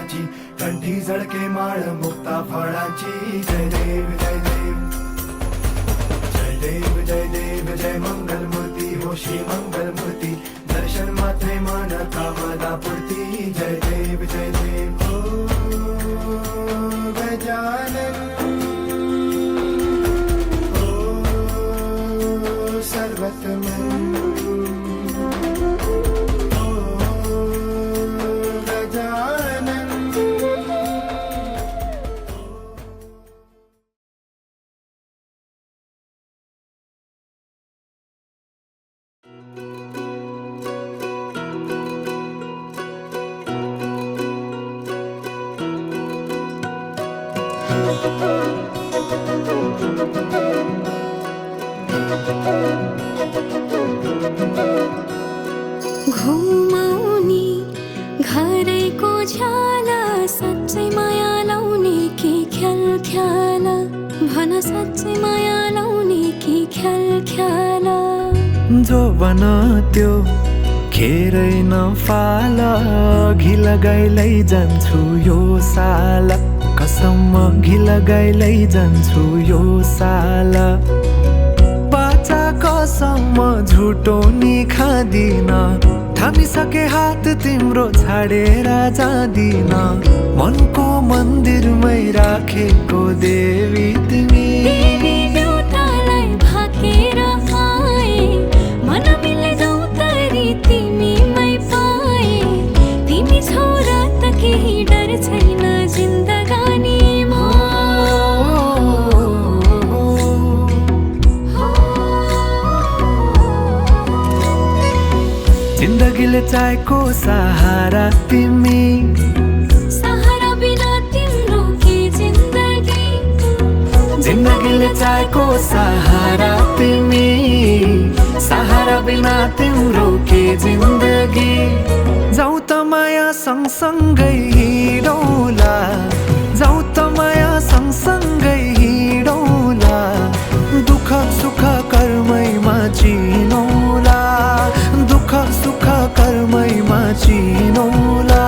फुलाची कंठी झळके माळ मुक्ता फळाची जय देव जय देव जय देव जय देव जय मंगल मूर्ती हो श्री मंगल मूर्ती दर्शन मात्रे मन कामना पूर्ती जय देव हो गजानन हो सर्वतमन घुमाउने घरैको झ्याला साँच्चै माया लाउने कि ख्याल ख्याल भन साँच्चै माया लाउने कि ख्याल ख्याल जो बन त्यो खेरै नफाल घि लगाइलै जान्छु यो साल कसम घि लगाइलै जान्छु यो साल बाचा कसम झुटो नि खादिन थामिसके हात तिम्रो छाडेर जादिन मनको मन्दिरमै राखेको देवी तिमी देउतालाई भाकेर आए मन मिले जाउँ तरी तिमीमै पाए तिमी छौ र त केही डर छैन जिन्दगानीमा जिन्दगीले चाहेको सहारा तिमी सहारा बिना तिम्रो के जिन्दगी जिन्दगीले चाहेको सहारा तिमी सहारा बिना तिम्रो के जिन्दगी जाऊ त माया सँगसँगै हिँडौला जाऊ त माया सँगसँगै हिँडौला दुःख सुख कर्मैमा चिनौला दुःख सुख कर्मैमा चिनौला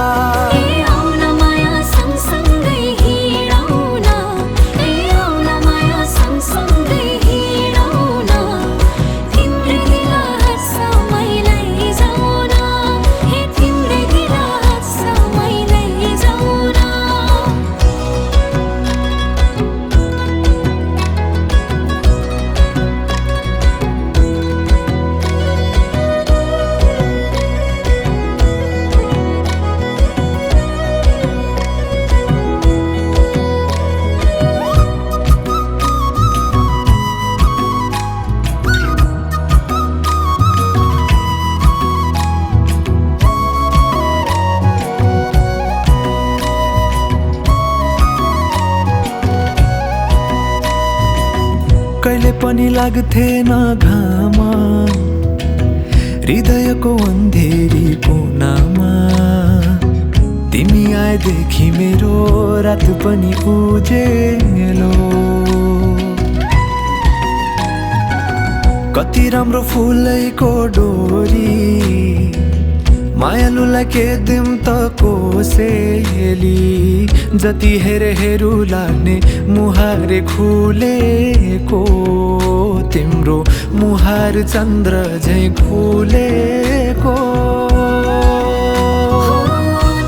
कहिले पनि लाग्थेन घाम हृदयको अन्धेरी कोनामा तिमी आएदेखि मेरो रात पनि उजेलो कति राम्रो फुलैको डोरी मायालुलाई के दिम त कोसेली जति हेरे हेरु लाग्ने मुहारे खुलेको तिम्रो मुहार चन्द्र झै खुलेको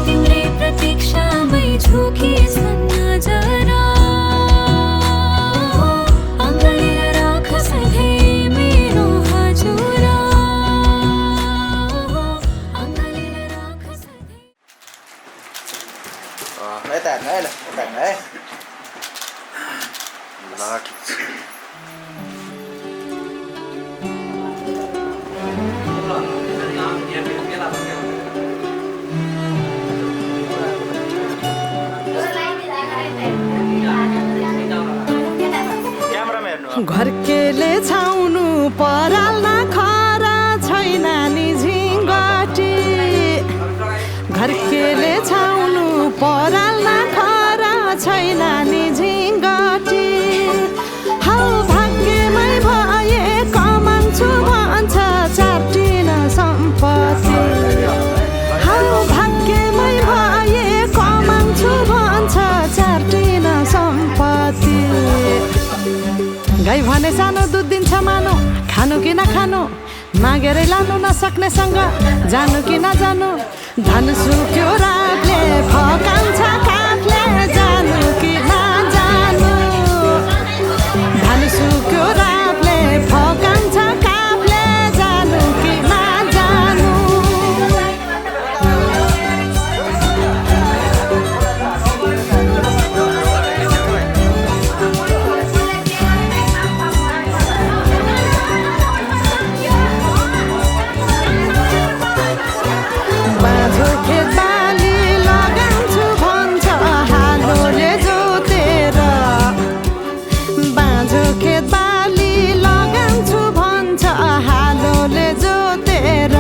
तिम्रै प्रतीक्षामै झुकी नजरा अङ्गालेर राख सधैँ मेरो हजुरा अङ्गालेर राख सधैँ Lấy tàn đấy, lấy tàn đấy. घरकेले छाउनु पराल्न खरा छैन नि झिङ्गटी घरकेले छाउनु पराल्न खरा छैन नि झिङ्गटी हौ भाग्यमै भए कमान्छु भन्छ चाटिन सम्पत्ति हौ भाग्यमै भए कमान्छु भने सानो दुध दिन्छ मानो खानु कि नखानु मागेरै लानु नसक्नेसँग जानु कि नजानु धन सुक्यो रातले फकाउँछ काठले जानु कि नजानु धन सुक्यो रातले फकाउँछ काठले जानु कि नजानु बाँझो खेत बाली लगाउँछु भन्छ हालोले जोतेर बाँझो खेत बाली लगाउँछु भन्छ हालोले जोतेर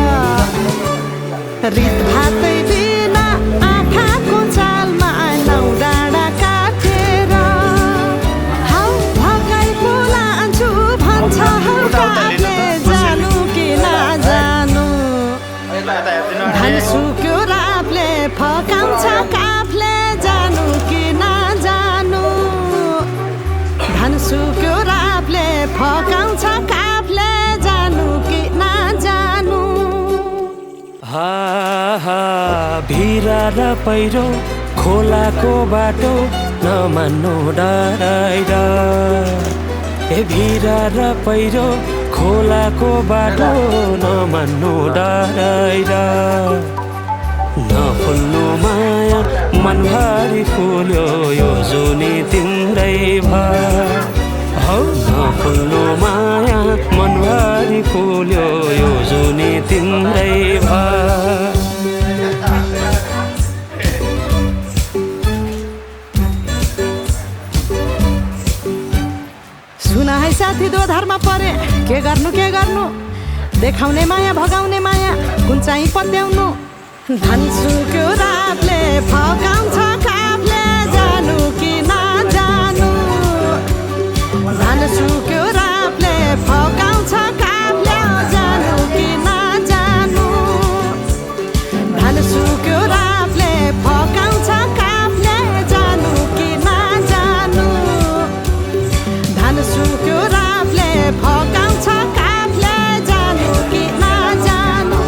रित भातै बिना आँखाको चालमा नौ डाँडा काटेर हौ भगाइ बोलान्छु भन्छ हौ काठले जानु कि नजानु धन सुक्यो रातले फकाउँछ काफले जानु कि नजानु धन सुक्यो रातले फकाउँछ काफले जानु कि नजानु हा हा भिरा र पहिरो खोलाको बाटो नमान्नु डराइरा ए भिरा र पहिरो खोलाको बाटो नमान्नु डराइरा नफुल्नु माया मनभरि फुल्यो यो जुनी तिम्रै भए हौ नफुल्नु माया मनभरि फुल्यो यो जुनी तिम्रै भए सुन है साथी दोधारमा परे के गर्नु देखाउने माया भगाउने माया कुन चाहिँ पत्याउनु धन सुक्यो रातले फकाउँछ काफले जानु कि नजानु धन सुक्यो रातले फकाउँछ काफले जानु कि नजानु धन सुक्यो रातले फकाउँछ काफले जानु कि नजानु धन सुक्यो रातले फकाउँछ काफले जानु कि नजानु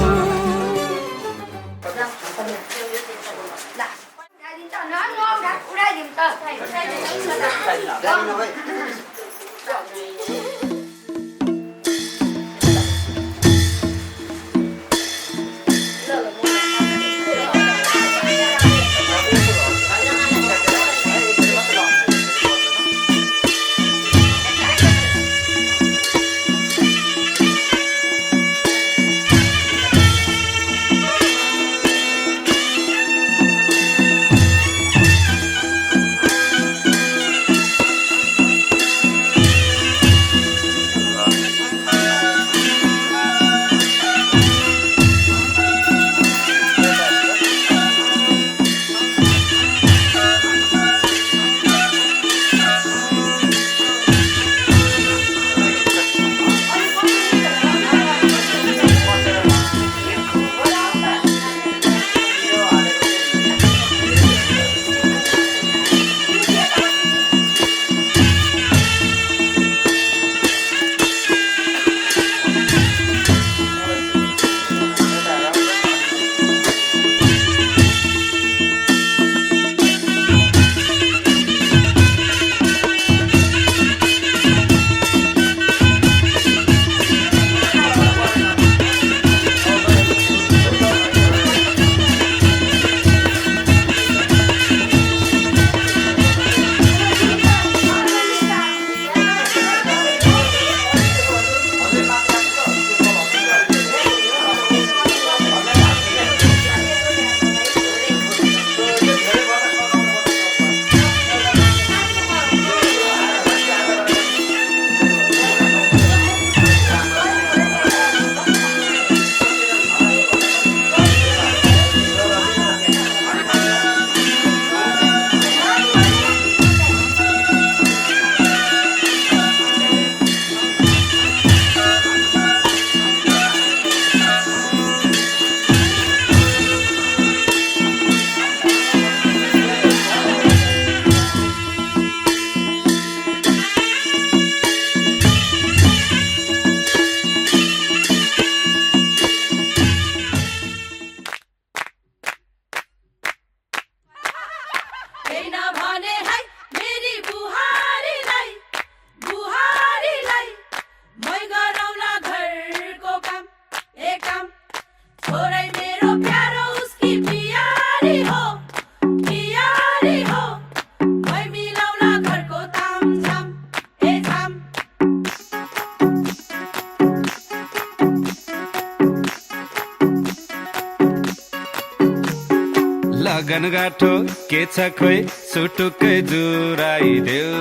लगनगाठो के छ खोइ सुटुक्कै जुराइदेऊ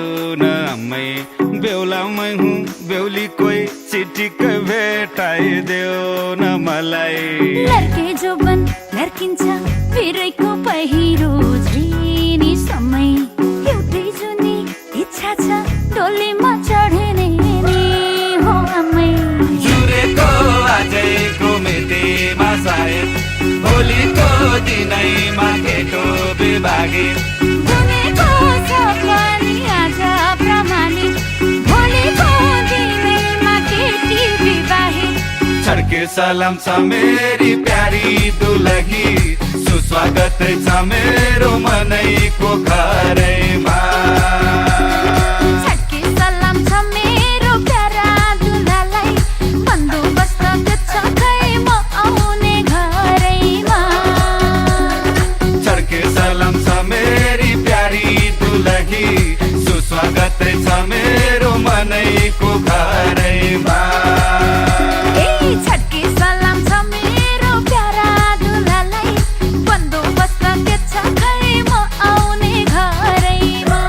न अम्मै बेहुलामै हुँ बेहुली कोही चिटिक्कै भेटाइदेऊ न मलाई लड्के जोबन लड्किन्छ फेरैको पहिरो झैनी समय एउटै जुनी इच्छा छ डोलीमा चढ्ने नि हो अम्मै जुरेको आजैको मितिमा सायद भोलिको दिनैमा केटो विभागित बुनेको छ पनि आज प्रमाणित भोलिको दिनैमा केटी विवाहित छड्के सलाम छ मेरी प्यारी दुलही सुस्वागत छ मेरो मनैको घरैमा छड्के सलाम छ मेरो प्यारा दुलालाई बन्दोबस्त छ खै म आउने घरैमा छड्के सलाम छ मेरी प्यारी दुलही सुस्वागत छ मेरो मनैको घरैमा छड्के सलाम छ मेरो प्यारा दुलालाई बन्दोबस्त छ खै म आउने घरैमा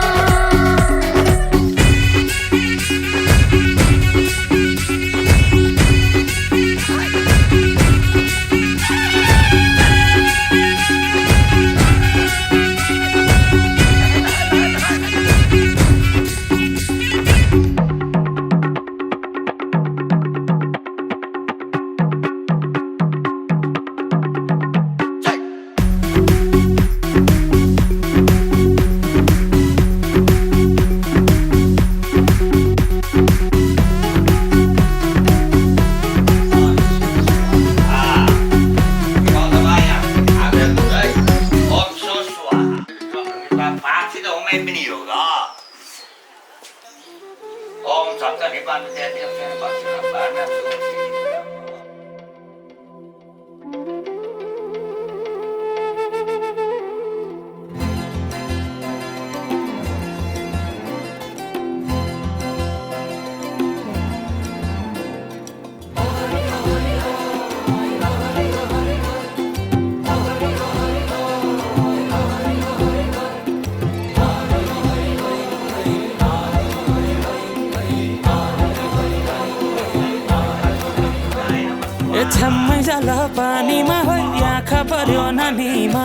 छम्मै जल पानीमा हो आँखा पर्यो नानीमा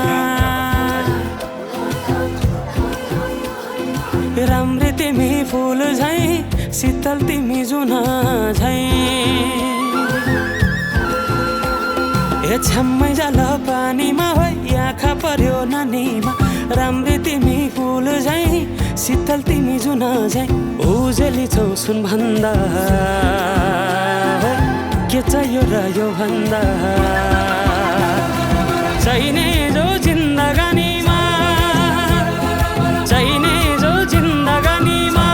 राम्री तिमी फुल झै शीतल तिमी जुन झै छम्मै जल पानीमा हो आँखा पर्यो नानीमा राम्री तिमी फुल झै शीतल तिमी जुन झै उजेली छौ सुन भन्दा के चाहियो र यो भन्दा चाहिने जो जिन्दगानीमा चाहिने जो जिन्दगानीमा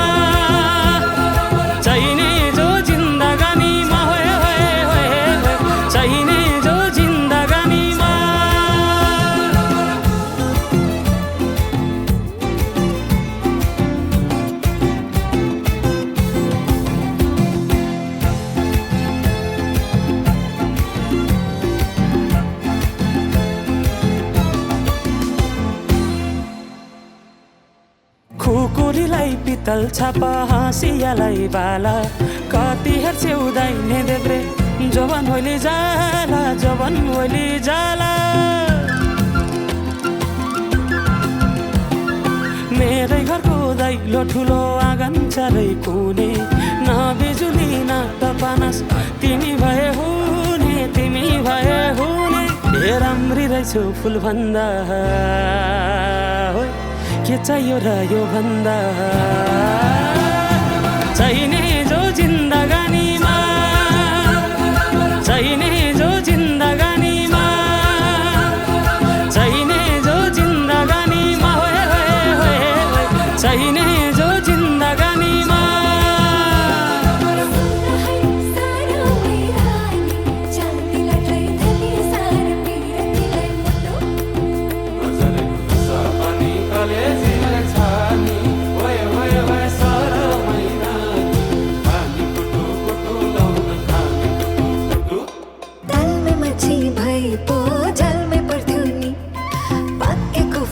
चाहिने जो जिन्दगानीमा होए होए होए चाहिने जो जिन्दगानीमा खुकुरीलाई पितल छापा हाँसियालाई बाला कति हेर्छौ दाइने देब्रे जवन होली जाला जवन होली जाला मेरै घरको दैलो ठुलो आँगन चारै कुने न बिजुली न त पानस तिमी भए हुने तिमी भए हुने ए राम्री रहेछौ फुल भन्दा के चाहियो र यो भन्दा चाहिने जो जिन्दगानीमा चाहिने जो जिन्दगानीमा चाहिने जो जिन्दगानीमा होए होए होए चाहिने जो जिन्दगानीमा जल में पर्थ्यो नि पाकेको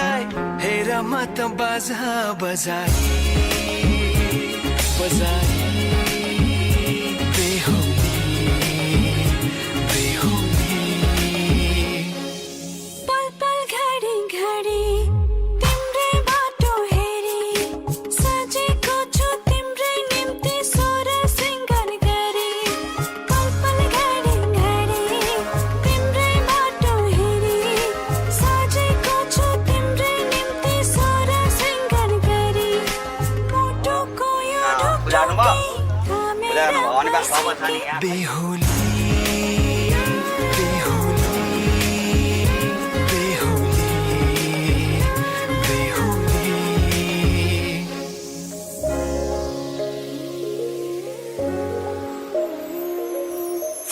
तिमीलाई हेर म त बाजा बजाई बजाई बेहुली बेहुली पल पल घडी घडी तिम्रै बाटो हेरी सजेको छु तिम्रै निम्ति सोर सिंगार गरी पल पल घडी घडी तिम्रै बाटो हेरी सजेको छु तिम्रै निम्ति सोर सिंगार गरी मुटुको यो ढोकी बेहुली बेहुली बेहुली बेहुली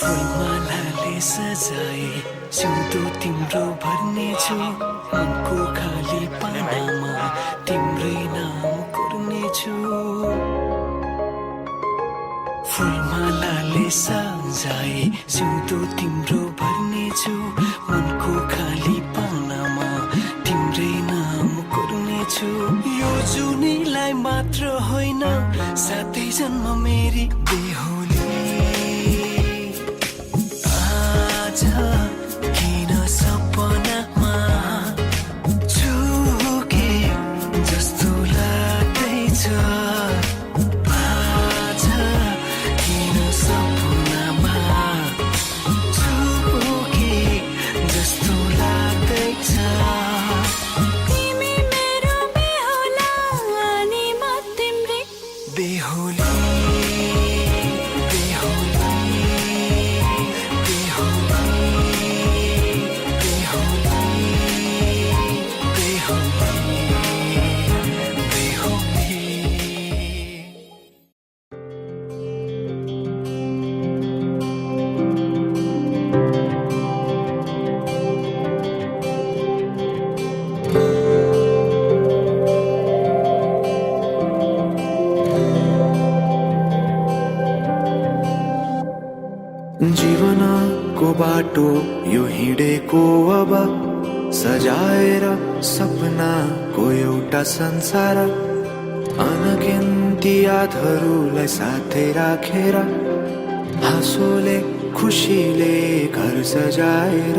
फुलमालाले सजाए सिउँदो तिम्रो भर्नेछु मनको खाली पानामा तिम्रै नाम कोर्नेछु फुलमालाले सजाए सिउँदो तिम्रो भर्नेछु मनको खाली पानामा तिम्रै नाम कोर्नेछु यो जुनीलाई मात्र होइन साथै जन्म मेरी बेहुली आज किन सपनामा छुके जस्तो लाग्दैछ आज किन सपनामा छुके जस्तो लाग्दैछ तिमी मेरो बेहुला अनि म तिम्रै बेहुली बेहुली बेहुली बेहुली बेहुली बेहुली जीवनको बाटो यो हिँडेको अब सजाएर सपनाको एउटा संसार अनगिन्ती यादहरूलाई साथै राखेर हाँसोले खुसीले घर सजाएर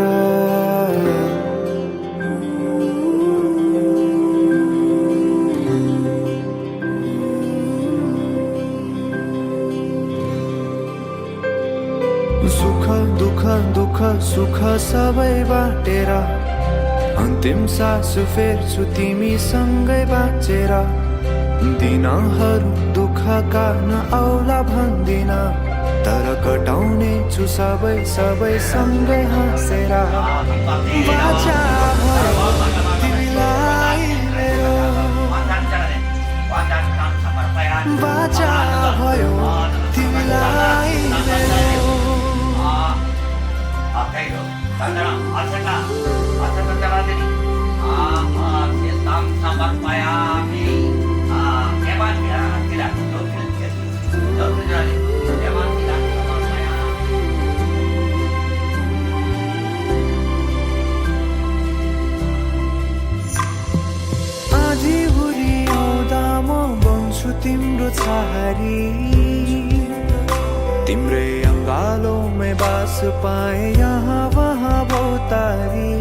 सुख दुःख दुःख सुख सबै बाटेर अन्तिम सास फेर्छु तिमीसँगै बाँचेर दिनहरू दुःखका नआउला भन्दिन तर कटाउने छु सबै सबै सँगै हाँसेर बाचा भयो तिमीलाई मेरो बाचा भयो तिमीलाई मेरो आधी हुरी आउँदा म बन्छु तिम्रो छहारी तिम्रै अङ्गालोमै बास पाए यहाँ वहाँ बहुतारी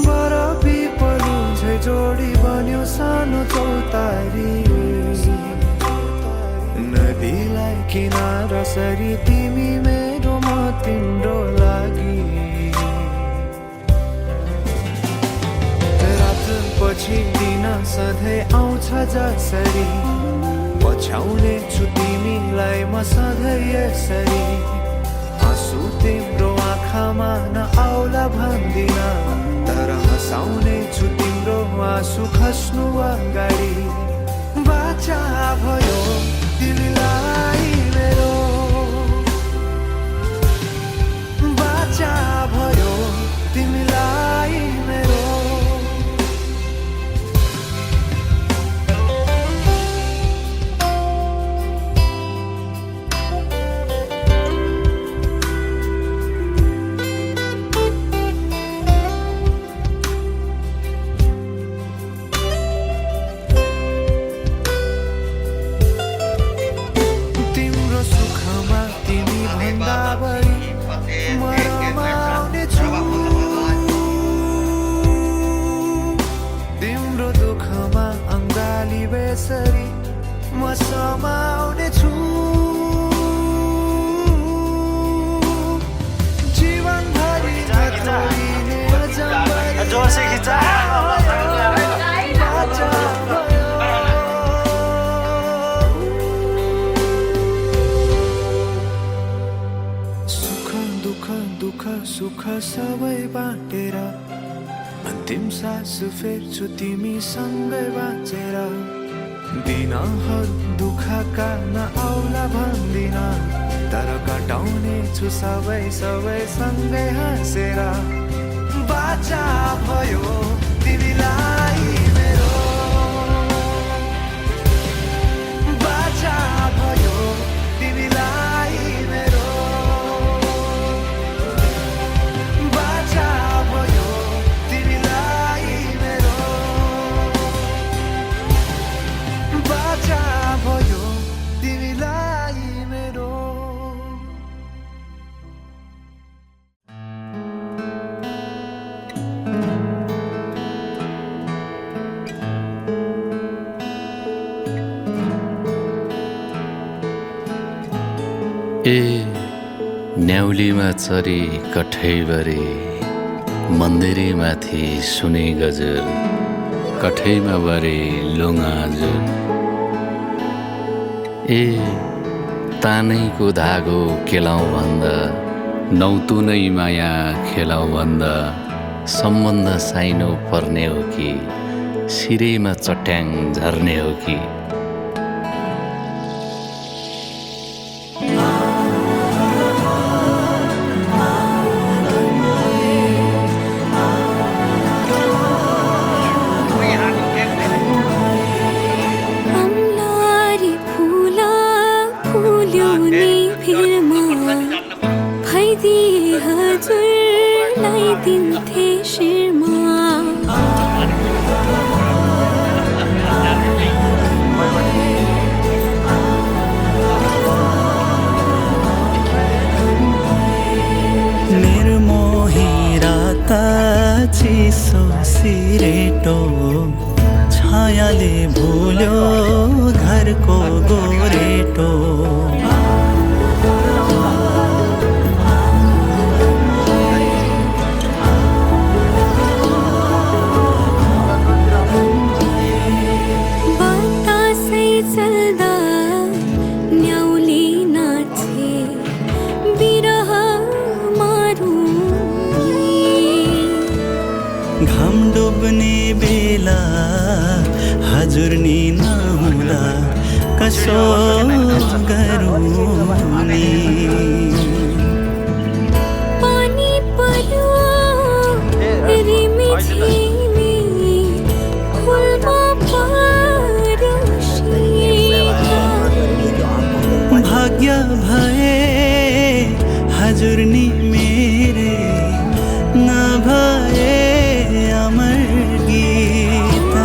बर पिपलु झै जोडी बन्यो सानो चौतारी नदीलाई किनारा सरी तिमी मेरो म तिम्रो लागि रात पछि दिन सधैँ आउँछ जसरी पछ्याउने छु तिमीलाई म सधैँ यसरी आँसु तिम्रो आँखामा नआउला भन्दिन तर हँसाउने छु तिम्रो आँसु खस्नु अगाडि बाचा भयो तिमीलाई मेरो बाचा भयो तिमीलाई मेरो भन्दा बढी म रमाउने छु तिम्रो दुःखमा अङ्गाली बेसरी म समाउने छु जीवनभरि नतोडिने जम्बरी जोरसे खिचा दुःख सुख सबै बाँटेर अन्तिम सास फेर्छु तिमीसँगै बाँचेर दिनहरू दुःखका नआउला भन्दिन तर कटाउने छु सबै सँगै हाँसेर बाचा भयो तिमीलाई मेरो बाचा भयो तिमीलाई मेरो बाचा भयो तिमीलाई मेरो बाचा भयो तिमीलाई मेरो ए न्याउलीमा चरी कठैबरी मन्दिरै माथि सुने गजल कठैमा बरे लोङाजुल ए तानैको धागो केलाउँ भन्दा नौतुनै माया खेलाउँ भन्दा सम्बन्ध साइनो पर्ने हो कि सिरैमा चट्याङ झर्ने हो कि चिसो सिरेटो छायाले भुल्यो घरको गोरेटो बतासै चल्दा न्याउली नाचे बिरह घाम डुब्ने बेला हजुर नि नहुँदा कसो गरौँ नि पानी पर्यो रिमी झिमी फुलमा पर्यो शीतल भाग्य भए हजुर नि मेरे नभए अमर गीत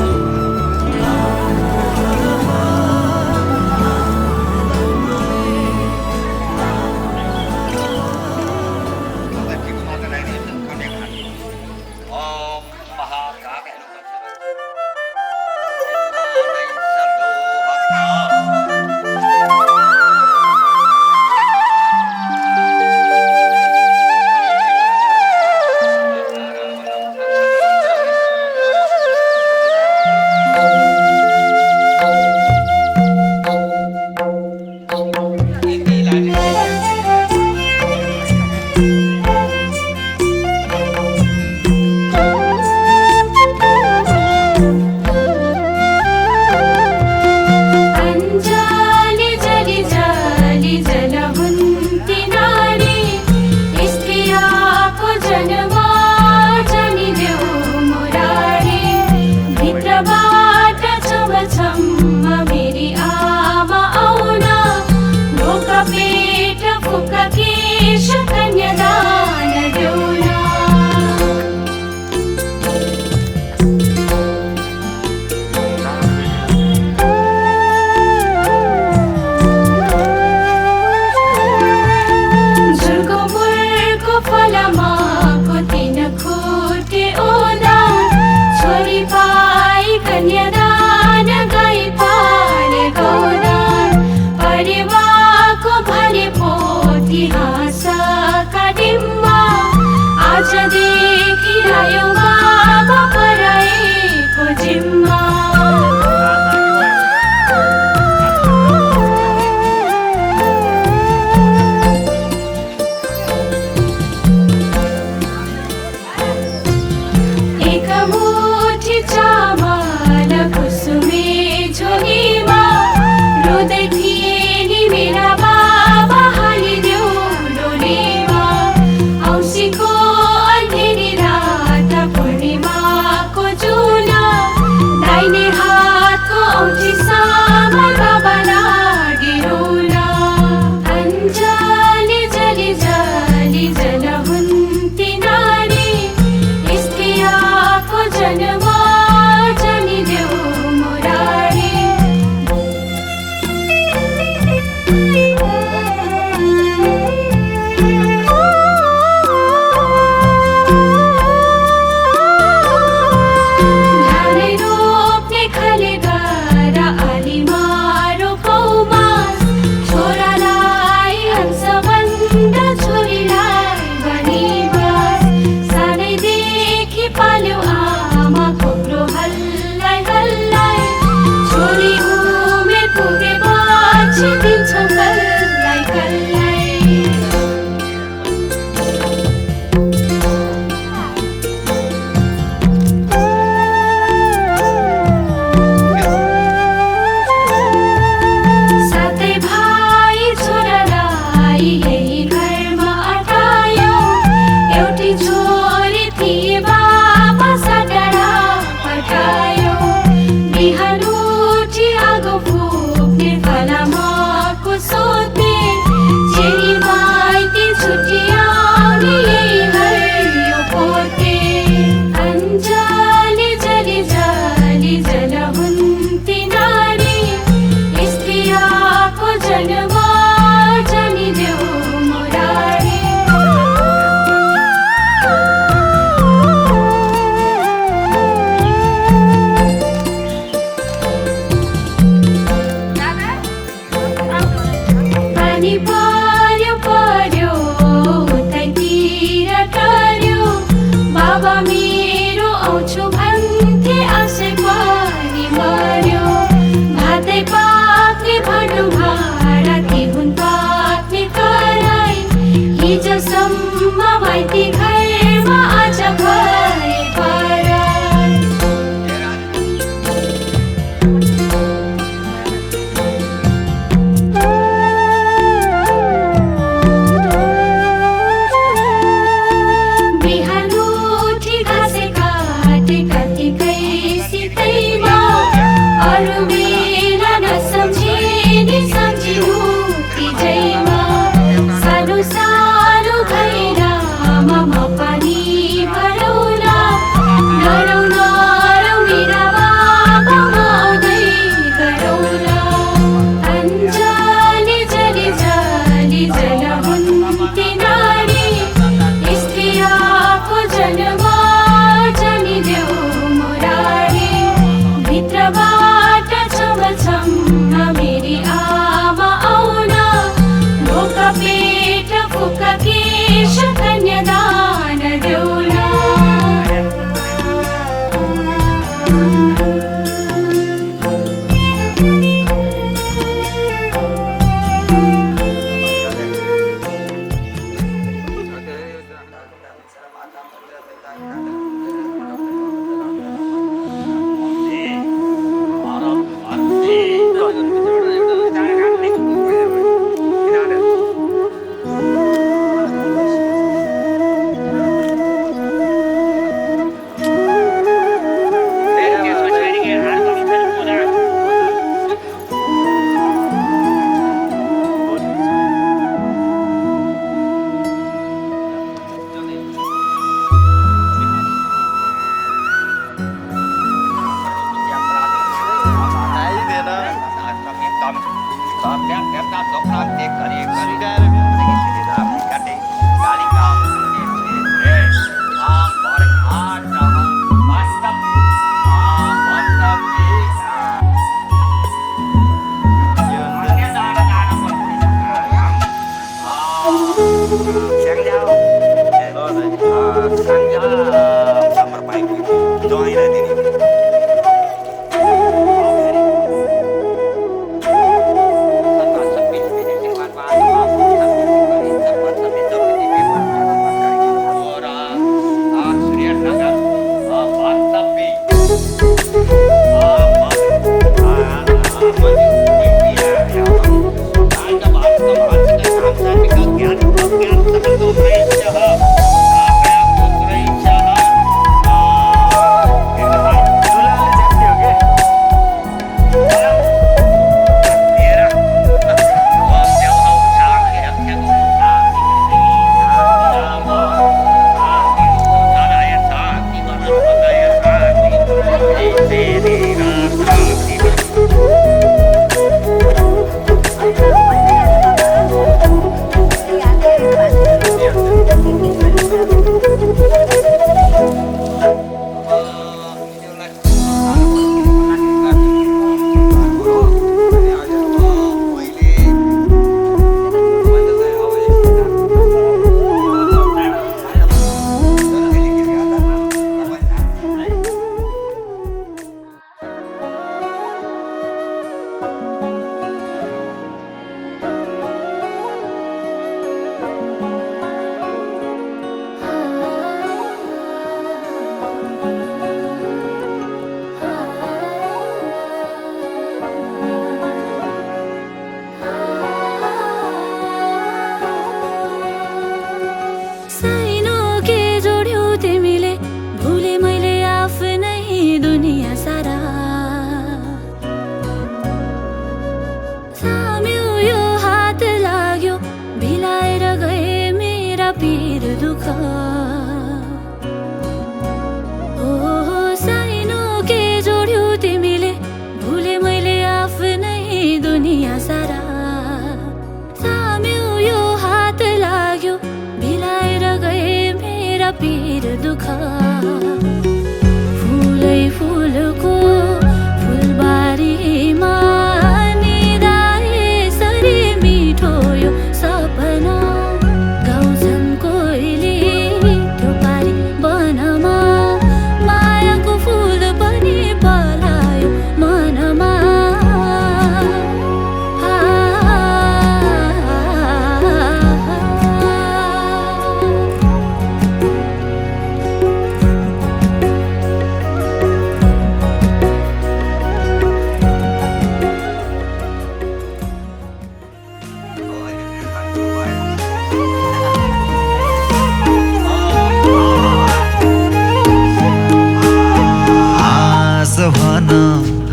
परेवाको भने पोथी हाँसका डिम्बा आज देखिरह्यो बाबा पराएको जिम्मा एक मुठी चामल कुसुमे झोलीमा रुँदै थिए नि मेरा बाबा हालिदेऊ डोलीमा औँसीको अँधेरी रात पूर्णिमाको जुना दाहिने हातको औँठी सामा बाबा लागि रुला अञ्जली जली जली जल हुन्ती नारी स्त्रियाको जन्म जनिदेऊ मुरारी धानै रोप्ने खाले गर आलीमा रोपौमा छोरालाई हंसबन्द छोरीलाई बनिबास सानैदेखि पाल्यो आमा कोक्रो हल्लाई हल्लाई छोरी उमेर पुगेपछि दिन्छौ कल्लाई कल्लाई सातै भाइ छोरालाई यही घरमा अटायो एउटी छोरी थिए बाबा सटारा पठायो बिहान उठी आगो फुक्ने फलामको सोध्ने चेली माइती छुट्याउने यही हरियो पोते अञ्जली जली जली जल हुन्ती नारी स्त्रियाको जन्म जनिदेऊ मुरारी पानी पर्यो पर्यो उतैतिर टर्यो बाबा मेरो आउँछु भन्थे आशै पनि मर्यो भातै पाक्ने भन्नु भाँडा तिहुन पाक्ने कराई हिजोसम्म माइती घरमा आज भए पराई बिहान उठी घाँसे काटे कतिकै सितैमा अरू बेला नसम्झिने सम्झिनु तिजैमा सानो सानो घैरामा म पानी भरौला नरौ नरौ मेरा बाबा म आउँदै गरौला अञ्जली जली जली जल हुन्ती नारी स्त्रियाको जन्म जनिदेऊ मुरारी भित्रबाट छमछम मेरी आमा आउन ढोका पेट फुका केश कन्यादान देउला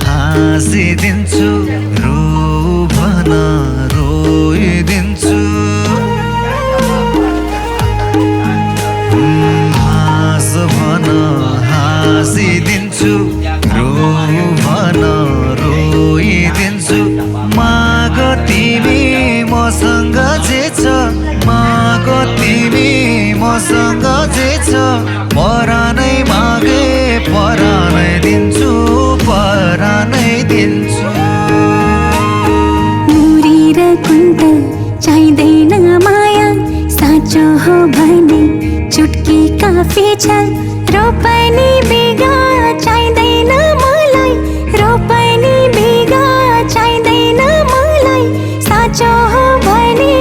हाँसिदिन्छु रो भन रोइदिन्छु हाँस भन हाँसिदिन्छु रो भन रोइदिन्छु माग तिमी मसँग जे छ माग तिमी मसँग जे छ परानै मागे परानै दिन्छु परानै दिन्छु मुरी र कुन्त चाहिँदैन माया साँचो हो भने चुटकी काफी छ रोपनी बिगा चाहिँदैन मलाई रोपनी बिगा चाहिँदैन मलाई साँचो हो भने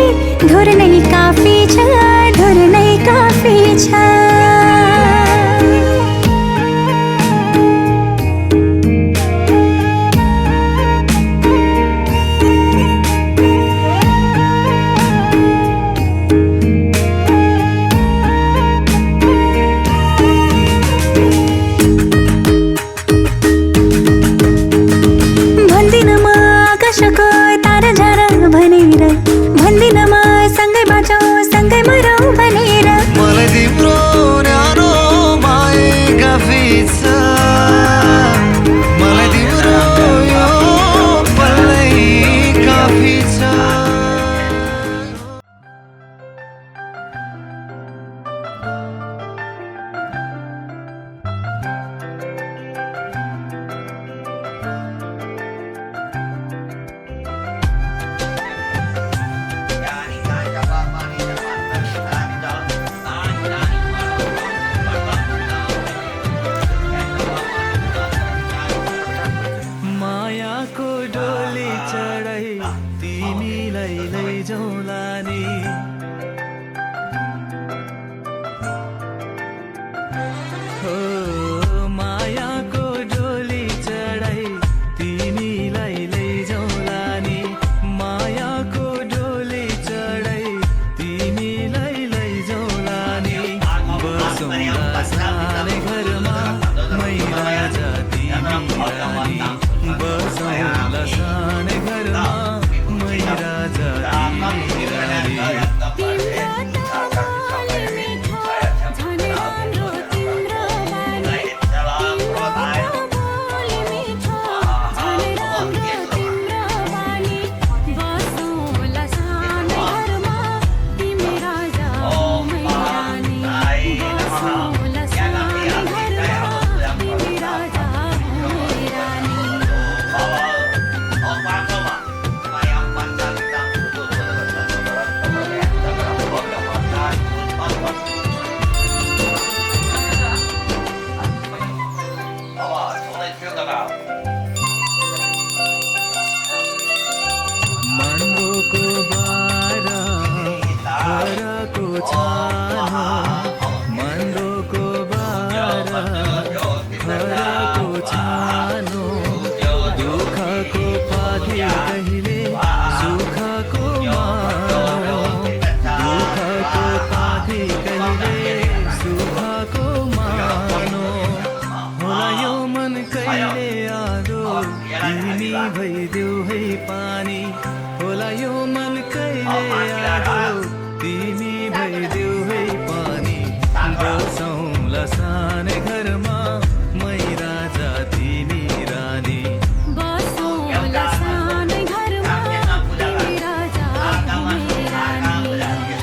धुर नै काफी छ धुर नै काफी छ मायाको डोली आगो तिमी भइदेऊ है पानी बसौँला सानै घरमा मै राजा तिमी रानी बसौँला सानै घरमा तिमी राजा तिमी रानी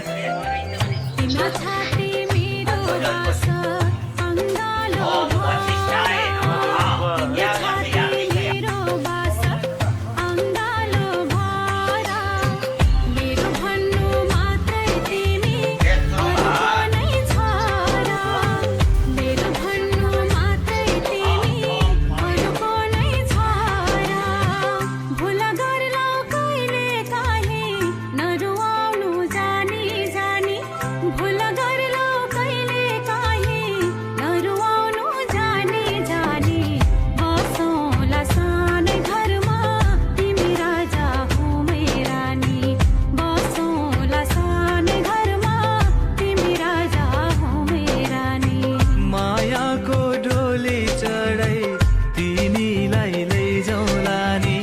तिम्रो छाती मेरो बास अङ्गालो मेरो बास अङ्गालो भर मेरो भन्नु मात्रै तिमी अरूको नै छ र मेरो भन्नु मात्रै तिमी अरूको नै छ र भुल गर्ला कहिले काहीँ नरुवाउनु जानी जानी भुल गर्ला कहिले काहीँ नरुवाउनु जानी जानी बसौँला सानै घरमा तिमी राजा हो मै रानी बसौँला सानै घरमा तिमी राजा हो मै रानी मायाको डोली चढाइ तिमीलाई लैजाउँला नि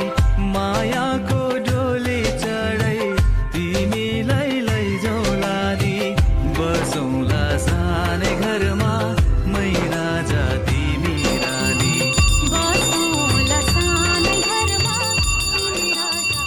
मायाको डोली चढाइ तिमीलाई लैजाउँला नि बसौँला सानै घरमा मै राजा तिमी रानी बसौँला सानै घरमा तिमी राजा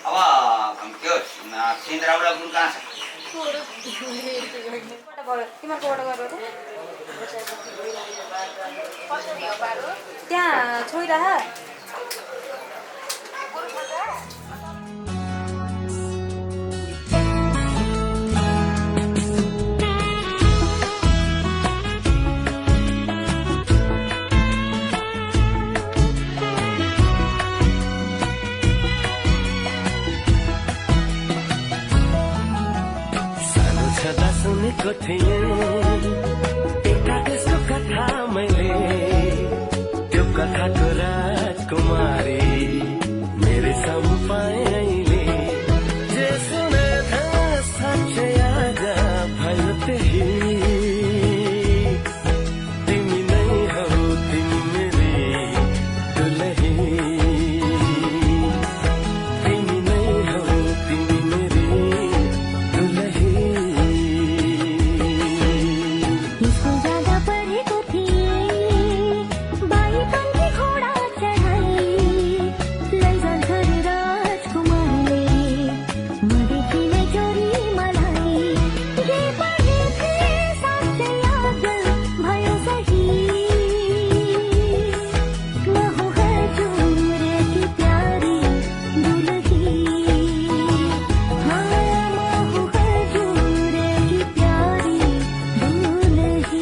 अब त्यो सिन्द्राउला गुण कहाँ छ त्यहाँ छोइरह सानो छँदा सुनेको थिएँ एउटा त्यसको कथा मैले त्यो कथाको राजकुमारी मेरो सम्पाएँ अहिले जे सुने था साँच्चै आज भयो त्यही तिमी नै हौ तिमी मेरी दुलही तिमी नै हौ तिमी मेरी दुलही स्कुल जाँदा पढेको थिएँ बाइककी घोडा चढाई लैजान्थ्यो रे राजकुमारले मदेखि नै चोरी मलाई के पनि थिए साँच्चै याद भयो सही म हूँ हजुर की प्यारी दुलही हाँ म हूँ हजुर की प्यारी दुलही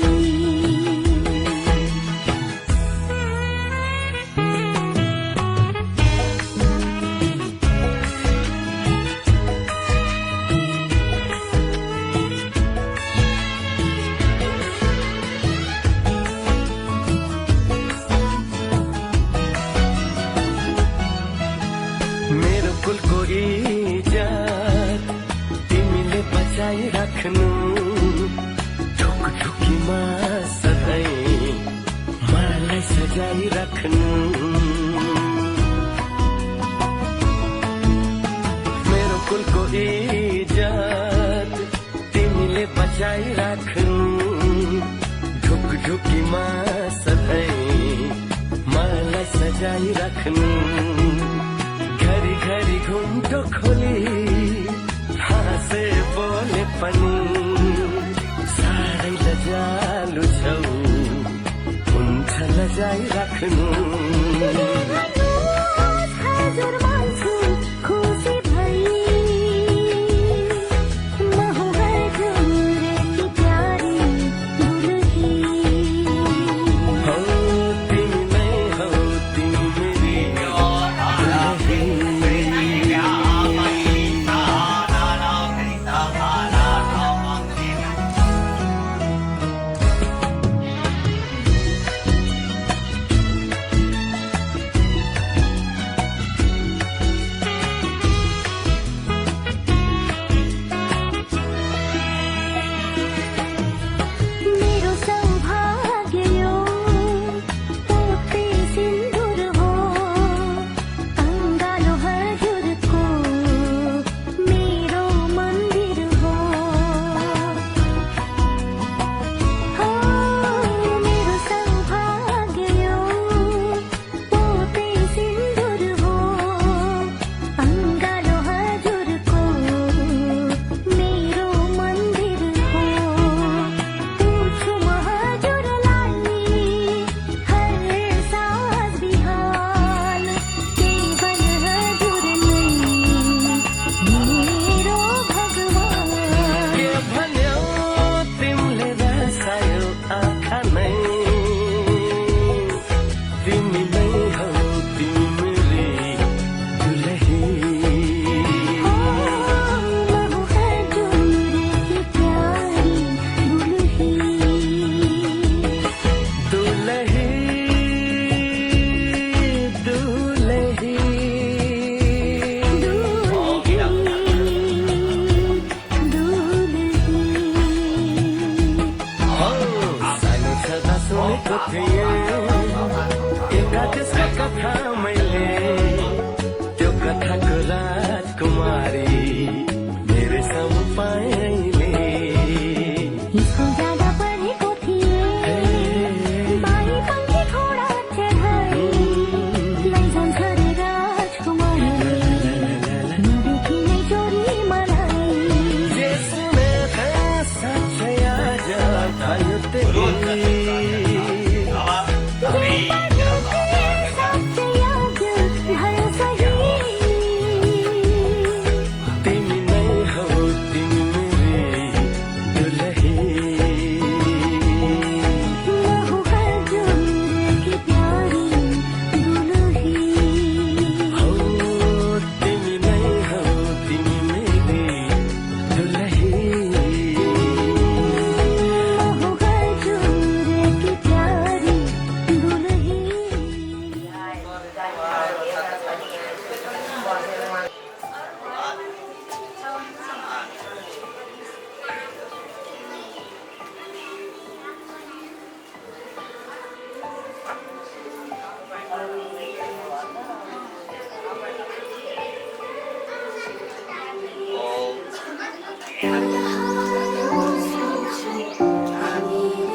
मेरो कुलको इज्जत तिमीले बचाइ राख्नु ढुकढुकीमा सधैँ मलाई सजाइ राख्नु मेरो कुलको इज्जत तिमीले बचाइ राख्नु ढुकढुकीमा सधैँ मलाई सजाइ राख्नु घरी घरी घुम्टो खोली हाँसे बोले पनि साह्रै लजालु छौ हुन्छ लजाइ राख्नु हजुर मान्छु खुसी भई थिएँ एउटा त्यसको कथा मैले त्यो कथाको राजकुमारी मेरो सामु पाएँ अहिले स्कुल जाँदा पढेको थिएँ बारी पङ्खे घोडा चढाई लैजान्छ रे राजकुमारीले नदेखि नै चोरी मलाई जे सुनेको साँच्चै आज भयो त्यही साँच्चै याद भयो सही तिमी नै हौ तिमी मेरी दुलही लहु हजुर की प्यारी दुलही हौ तिमी नै हौ तिमी मेरी दुलही लहु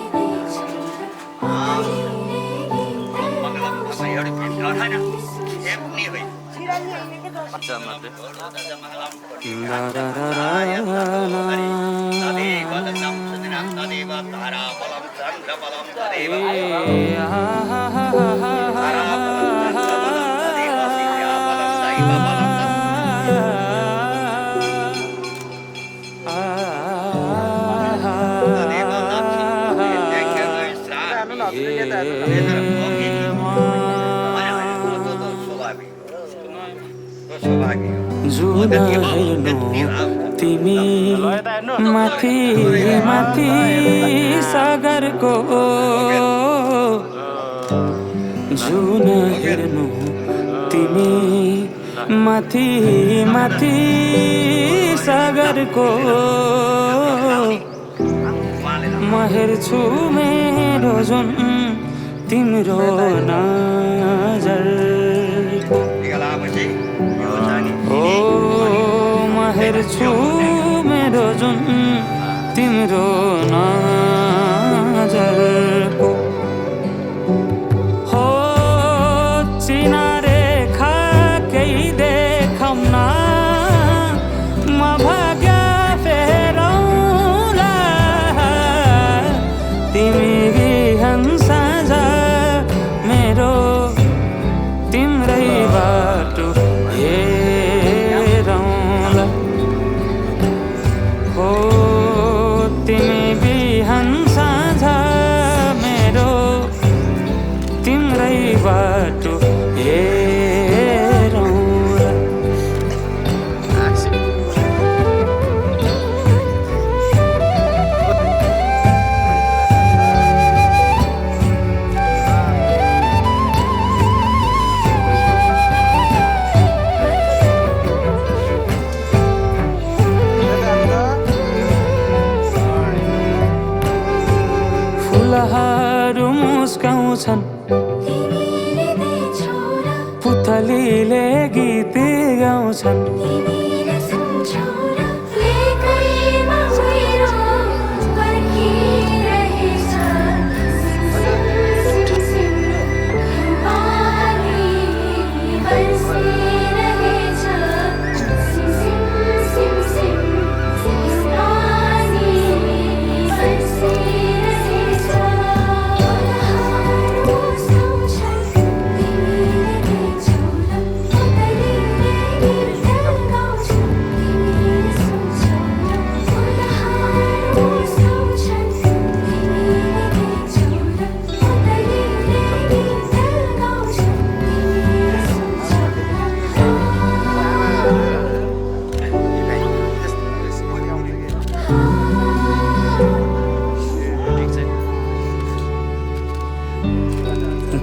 हजुर की प्यारी दुलही जुन हेर्नु तिमी माथि माथि सागरको जुन हेर्नु तिमी माथि माथि सागरको म हेर्छु मेरो जुन तिम्रो नजरको ओ म हेर्छु मेरो जुन तिम्रो नजरको हो चिनारेखा केही देखाउन म भाग्य फेरौँला तिमी बिहान साँझ मेरो तिम्रै बाटो हेरौँला हो तिमी बिहान साँझ मेरो तिम्रै बाटो हेरौँला फुलहरू मुस्काउँछन् पुतलीले गीत गाउँछन्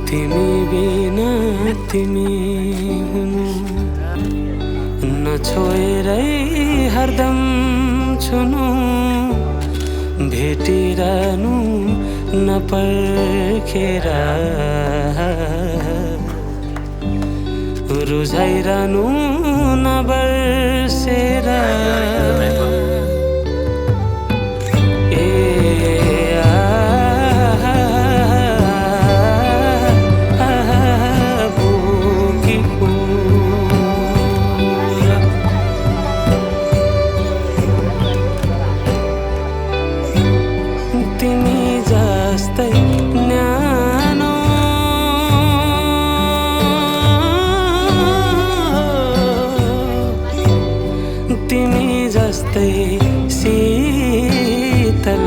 तिमी बिना तिमी हुनु नछोएरै हरदम छुनु भेटिरहनु नपर्खेर रुझाइरहनु नबर्सेर तिमी जस्तै न्यानो तिमी जस्तै शीतल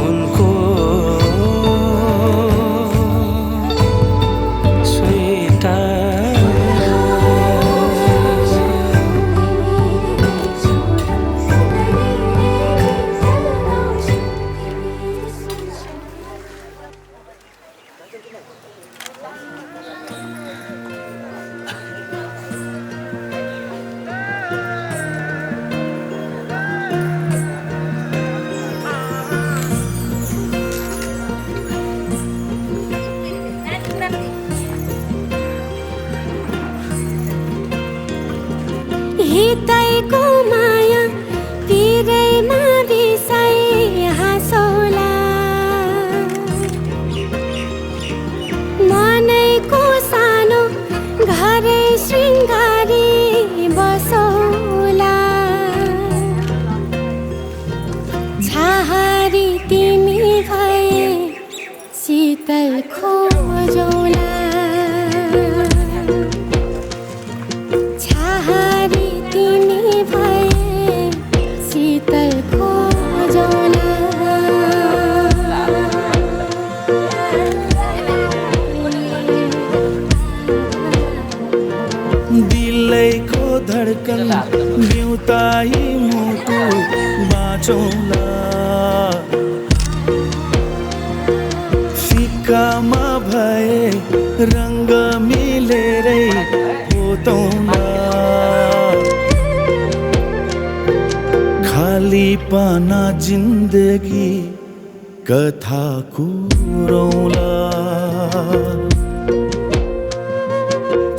उनको हितैको माया पिरैमा बिसाइ हाँसौला मनैको सानो घरै शृङ्गारी बसौला छाहारी तिमी भए शीतल खोजौला छाहारी तिमी भए शीतल खोजौला दिलैको धड्कन बिउताई मुटु बाँचौला फिकामा भए रङ्ग मिलेरै पोतौला खाली पाना जिन्दगी कथा कुरौला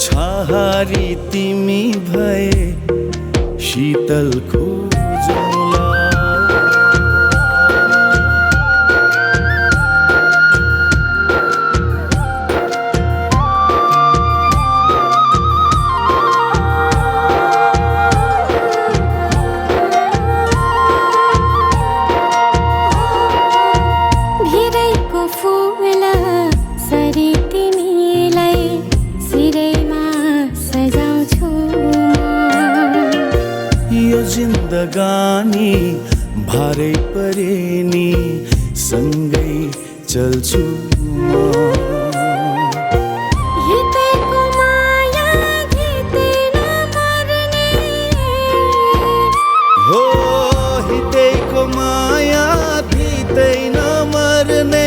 छाहारी तिमी भए शीतल खोजौला भिरैको फुल सरी तिमीलाई सिरैमा सजाउँछु यो जिन्दगानी भारै परे नि सँगै चल्छु म हितैको माया धितै नमर्ने हो हितैको माया भितै नमर्ने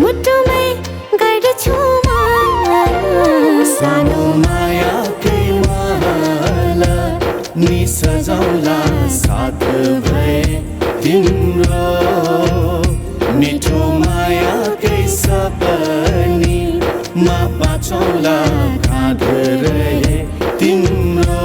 मुटुमै गर्छु म सानो मायाकै माला नि सजाउला साथ भए तिम्रो मिठो मायाकै सपनी मा बाँचौला काँध रहे तिम्रो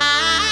Ah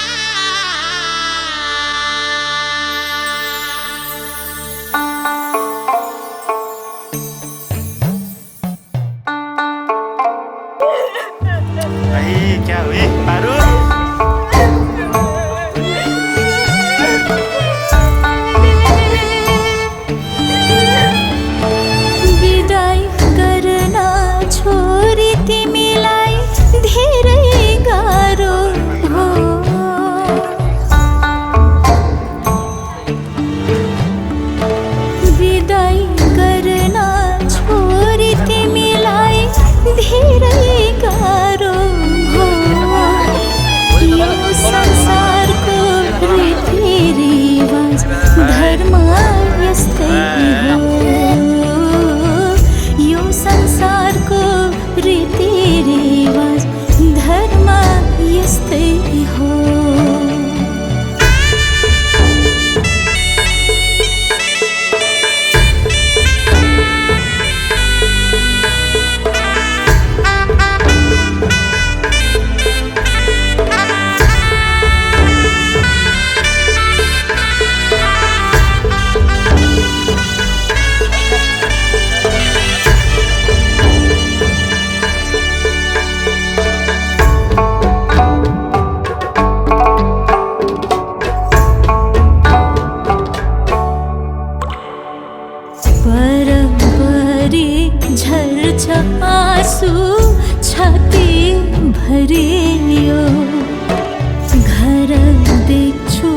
देख्छु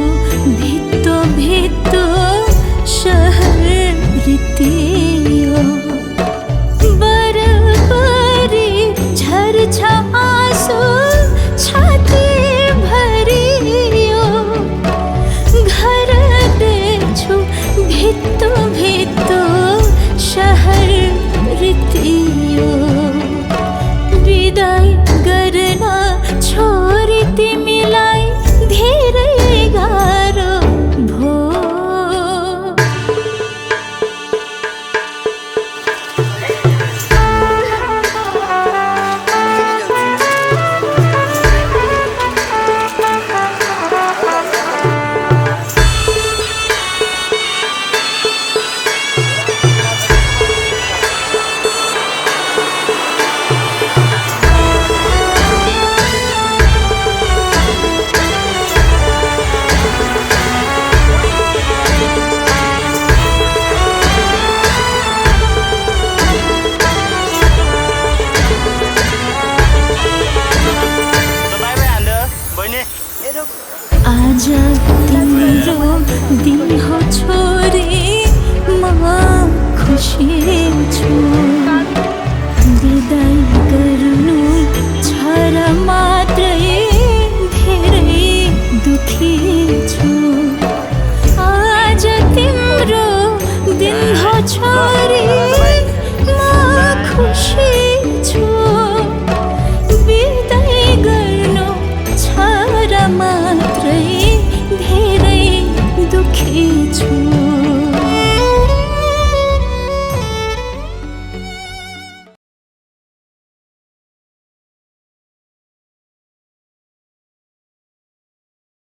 भित्तो भित्तो सहर रित्तियो बरबरी झर्छ आँसु छाती भरियो घर देख्छु भित्तो भित्तो सहर रित्तियो विदाई गर्न छोरी तिमीलाई धेरै गाह्रो भो आज तिम्रो दिन हो छोरी म खुसी छु विदाई